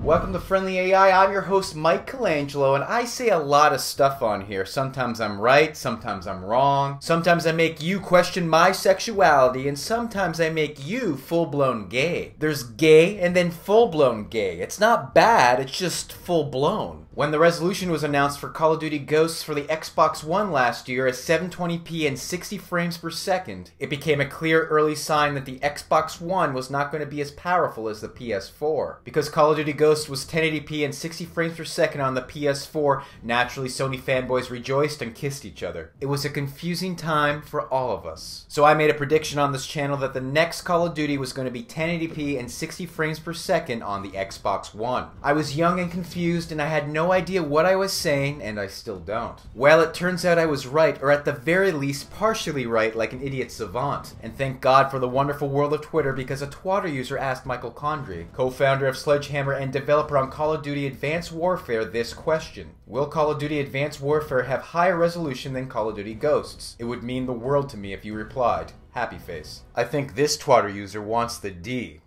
Welcome to Friendly AI. I'm your host, Mike Colangelo, and I say a lot of stuff on here. Sometimes I'm right, sometimes I'm wrong. Sometimes I make you question my sexuality, and sometimes I make you full-blown gay. There's gay and then full-blown gay. It's not bad, it's just full-blown. When the resolution was announced for Call of Duty Ghosts for the Xbox One last year at 720p and 60 frames per second, it became a clear early sign that the Xbox One was not going to be as powerful as the PS4. Because Call of Duty Ghosts was 1080p and 60 frames per second on the PS4, naturally Sony fanboys rejoiced and kissed each other. It was a confusing time for all of us. So I made a prediction on this channel that the next Call of Duty was going to be 1080p and 60 frames per second on the Xbox One. I was young and confused, and I had no idea what I was saying, and I still don't. Well, it turns out I was right, or at the very least partially right, like an idiot savant. And thank God for the wonderful world of Twitter, because a Twitter user asked Michael Condrey, co-founder of Sledgehammer and developer on Call of Duty Advanced Warfare, this question: will Call of Duty Advanced Warfare have higher resolution than Call of Duty Ghosts? It would mean the world to me if you replied, happy face. I think this Twitter user wants the D.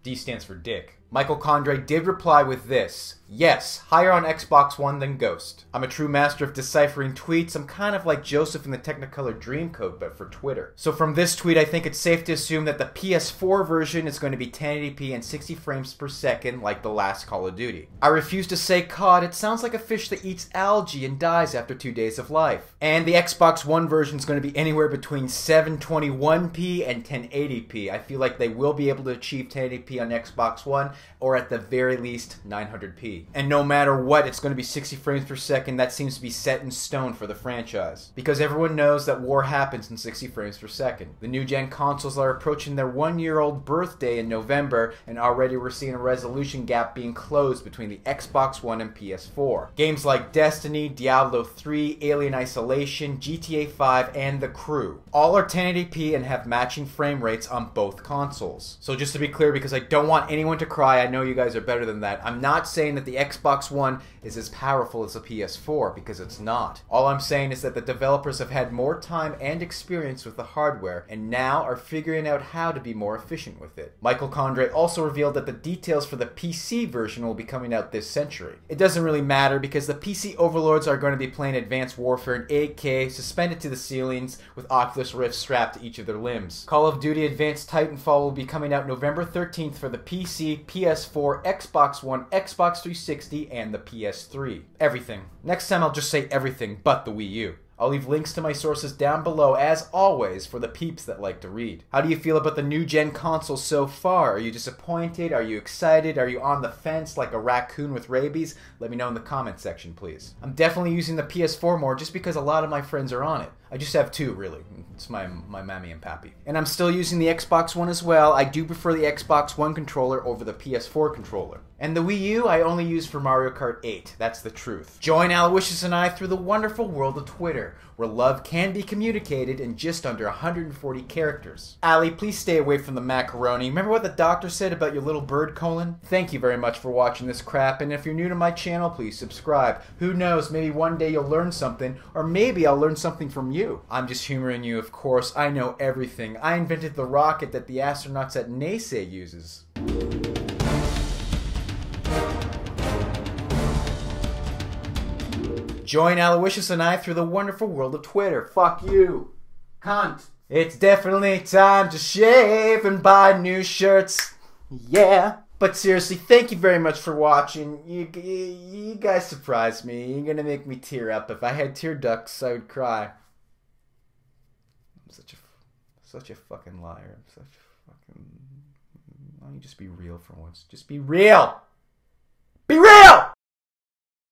D stands for dick. Michael Condrey did reply with this: yes, higher on Xbox One than Ghost. I'm a true master of deciphering tweets. I'm kind of like Joseph in the Technicolor Dreamcoat, but for Twitter. So from this tweet, I think it's safe to assume that the PS4 version is going to be 1080p and 60 frames per second like the last Call of Duty. I refuse to say COD. It sounds like a fish that eats algae and dies after 2 days of life. And the Xbox One version is going to be anywhere between 721p and 1080p. I feel like they will be able to achieve 1080p on Xbox One, or at the very least 900p. And no matter what, it's going to be 60 frames per second. That seems to be set in stone for the franchise, because everyone knows that war happens in 60 frames per second. The new gen consoles are approaching their 1-year-old birthday in November, and already we're seeing a resolution gap being closed between the Xbox One and PS4. Games like Destiny, Diablo 3, Alien Isolation, GTA 5, and The Crew all are 1080p and have matching frame rates on both consoles. So just to be clear, because I don't want anyone to cry, I know you guys are better than that, I'm not saying that the Xbox One is as powerful as the PS4, because it's not. All I'm saying is that the developers have had more time and experience with the hardware, and now are figuring out how to be more efficient with it. Michael Condrey also revealed that the details for the PC version will be coming out this century. It doesn't really matter, because the PC overlords are going to be playing Advanced Warfare in 8K, suspended to the ceilings, with Oculus Rift strapped to each of their limbs. Call of Duty Advanced Titanfall will be coming out November 13th for the PC, PS4, Xbox One, Xbox 360, and the PS3. Everything. Next time I'll just say everything but the Wii U. I'll leave links to my sources down below, as always, for the peeps that like to read. How do you feel about the new gen console so far? Are you disappointed? Are you excited? Are you on the fence like a raccoon with rabies? Let me know in the comment section, please. I'm definitely using the PS4 more just because a lot of my friends are on it. I just have two, really. It's my mammy and pappy. And I'm still using the Xbox One as well. I do prefer the Xbox One controller over the PS4 controller. And the Wii U I only use for Mario Kart 8. That's the truth. Join Aloysius and I through the wonderful world of Twitter, where love can be communicated in just under 140 characters. Ali, please stay away from the macaroni. Remember what the doctor said about your little bird colon? Thank you very much for watching this crap, and if you're new to my channel, please subscribe. Who knows, maybe one day you'll learn something, or maybe I'll learn something from you. I'm just humoring you, of course. I know everything. I invented the rocket that the astronauts at NASA uses. Join Aloysius and I through the wonderful world of Twitter. Fuck you. Cunt. It's definitely time to shave and buy new shirts. Yeah. But seriously, thank you very much for watching. You guys surprised me. You're gonna make me tear up. If I had tear ducts, I would cry. I'm such a fucking liar. I'm such a fucking... Why don't you just be real for once? Just be real! Be real!